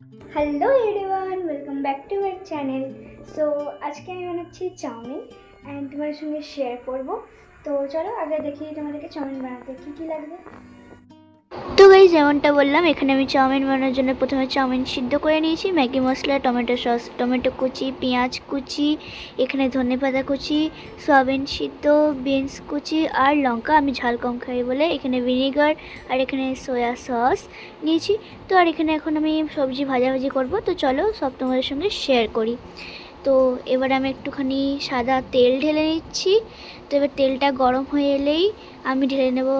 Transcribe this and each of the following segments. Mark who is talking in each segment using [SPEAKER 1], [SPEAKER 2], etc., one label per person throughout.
[SPEAKER 1] Hello everyone, welcome back to our channel. So আজকে আমি বানাচ্ছি চাউমিন অ্যান্ড তোমাদের সঙ্গে শেয়ার করব। তো চলো আগে দেখি তোমাদেরকে চাউমিন বানাতে কী কী লাগবে। তো গাইস, যেমনটা বললাম, এখানে আমি চাউমিন বানানোর জন্য প্রথমে চাউমিন সিদ্ধ করে নিয়েছি। ম্যাগি মশলা, টমেটো সস, টমেটো কুচি, পেঁয়াজ কুচি, এখানে ধনেপাতা কুচি, সয়াবিন সিদ্ধ, বিনস কুচি আর লঙ্কা। আমি ঝাল কম খাই বলে এখানে ভিনেগার আর এখানে সয়া সস নিয়েছি। তো আর এখানে এখন আমি সবজি ভাজাভাজি করব। তো চলো সব তোমাদের সঙ্গে শেয়ার করি। তো এবার আমি একটুখানি সাদা তেল ঢেলে নিচ্ছি। তো এবার তেলটা গরম হয়ে এলেই আমি ঢেলে নেব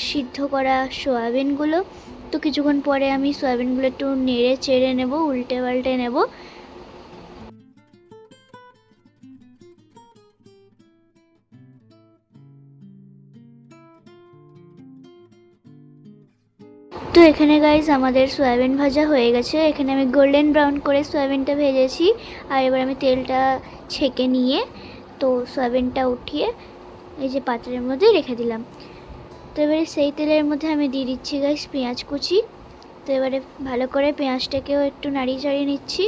[SPEAKER 1] সিদ্ধ করা সয়াবিনগুলো। তো কিছুক্ষণ পরে আমি সয়াবিনগুলো একটু নেড়ে চেড়ে নেব, উল্টে পাল্টে নেব। তো এখানে গাইজ আমাদের সয়াবিন ভাজা হয়ে গেছে। এখানে আমি গোল্ডেন ব্রাউন করে সয়াবিনটা ভেজেছি। আর এবার আমি তেলটা ছেঁকে নিয়ে তো সয়াবিনটা উঠিয়ে এই যে পাত্রের মধ্যে রেখে দিলাম। তো এবারে সেই তেলের মধ্যে আমি দিয়ে দিচ্ছি গাইস পেঁয়াজ কুচি। তো এবারে ভালো করে পেঁয়াজটাকেও একটু নাড়িয়ে চাড়িয়ে নিচ্ছি।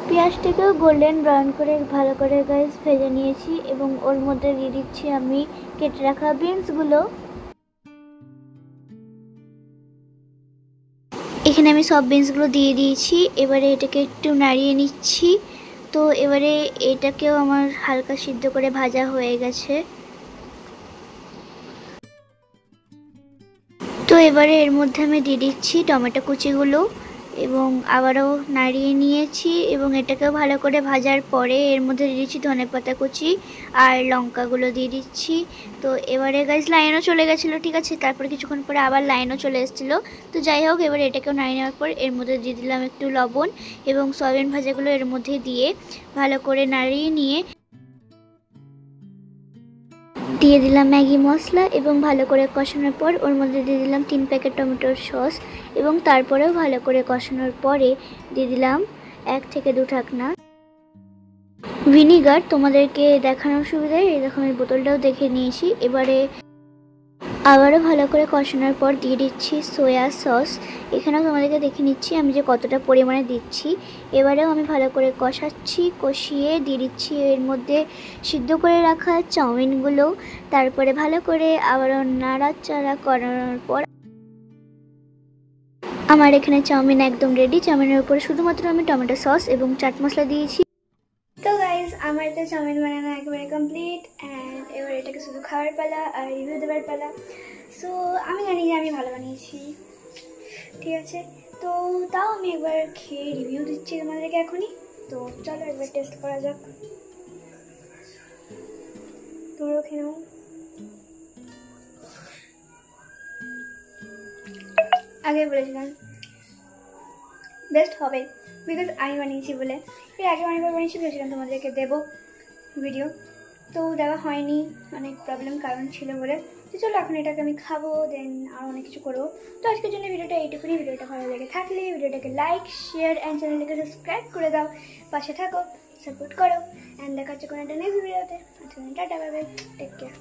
[SPEAKER 1] পেঁয়াজটাকেও গোল্ডেন ব্রাউন করে ভালো করে গাইস ভেজে নিয়েছি এবং ওর মধ্যে দিয়ে দিচ্ছি আমি কেটে রাখা বিনসগুলো। এখানে আমি সব বিনসগুলো দিয়ে দিয়েছি। এবারে এটাকে একটু নাড়িয়ে নিচ্ছি। তো এবারে এটাকেও আমার হালকা সিদ্ধ করে ভাজা হয়ে গেছে। তো এবারে এর মধ্যে আমি দিয়ে দিচ্ছি টমেটো কুচিগুলো এবং আবারও নাড়িয়ে নিয়েছি এবং এটাকেও ভালো করে ভাজার পরে এর মধ্যে দিয়ে দিচ্ছি ধনেপাতা কুচি আর লঙ্কাগুলো দিয়ে দিচ্ছি। তো এবারে গাইস লাইনও চলে গেছিলো, ঠিক আছে, তারপরে কিছুক্ষণ পরে আবার লাইনও চলে এসেছিলো। তো যাই হোক, এবারে এটাকেও নাড়িয়ে নেওয়ার পর এর মধ্যে দিয়ে দিলাম একটু লবণ এবং সয়াবিন ভাজাগুলো এর মধ্যে দিয়ে ভালো করে নাড়িয়ে নিয়ে দিয়ে দিলাম ম্যাগি মশলা এবং ভালো করে কষানোর পর ওর মধ্যে দিয়ে দিলাম 3 প্যাকেট টমেটোর সস এবং তারপরেও ভালো করে কষানোর পরে দিয়ে দিলাম 1 থেকে 2 ঢাকনা ভিনিগার। তোমাদেরকে দেখানোর সুবিধায় এই দেখো আমি বোতলটাও দেখে নিয়েছি। এবারে আবারও ভালো করে কষানোর পর দিয়ে দিচ্ছি সয়া সস। এখানেও তোমাদেরকে দেখে নিচ্ছি আমি যে কতটা পরিমাণে দিচ্ছি। এবারেও আমি ভালো করে কষাচ্ছি, কষিয়ে দিয়ে দিচ্ছি এর মধ্যে সিদ্ধ করে রাখা চাউমিনগুলো। তারপরে ভালো করে আবারও নাড়াচাড়া করানোর পর আমার এখানে চাউমিন একদম রেডি। চাউমিনের উপরে শুধুমাত্র আমি টমেটো সস এবং চাট মশলা দিয়েছি। তো গাইজ, আমার এটা চাউমিন বানানো একেবারে কমপ্লিট অ্যান্ড এবার এটাকে শুধু খাওয়ার পালা আর রিভিউ দেওয়ার পালা। সো আমি জানি যে আমি ভালো বানিয়েছি, ঠিক আছে। তো তাও আমি একবার খেয়ে রিভিউ দিচ্ছি তোমাদেরকে এখনই। তো চলো একবার টেস্ট করা যাক। তোমরাও খেয়ে নাও। আগে বলেছিলাম বেস্ট হবে বিকজ আমি বানিয়েছি বলে। এর আগে অনেকবার বানিয়েছি, ভেবেছিলাম তোমাদেরকে দেবো ভিডিও, তো দেওয়া হয়নি, অনেক প্রবলেম কারণ ছিল বলে। তো চলো এখন এটাকে আমি খাবো, দেন আরও অনেক কিছু করবো। তো আজকের জন্য ভিডিওটা এইটুকুনি। ভিডিওটা ভালো লেগে থাকলে ভিডিওটাকে লাইক, শেয়ার অ্যান্ড চ্যানেলটাকে সাবস্ক্রাইব করে দাও, পাশে থাকো, সাপোর্ট করো অ্যান্ড দেখা হচ্ছে কোনো একটা নেক্সট ভিডিওতে। টাটা, বাই বাই, টেক কেয়ার।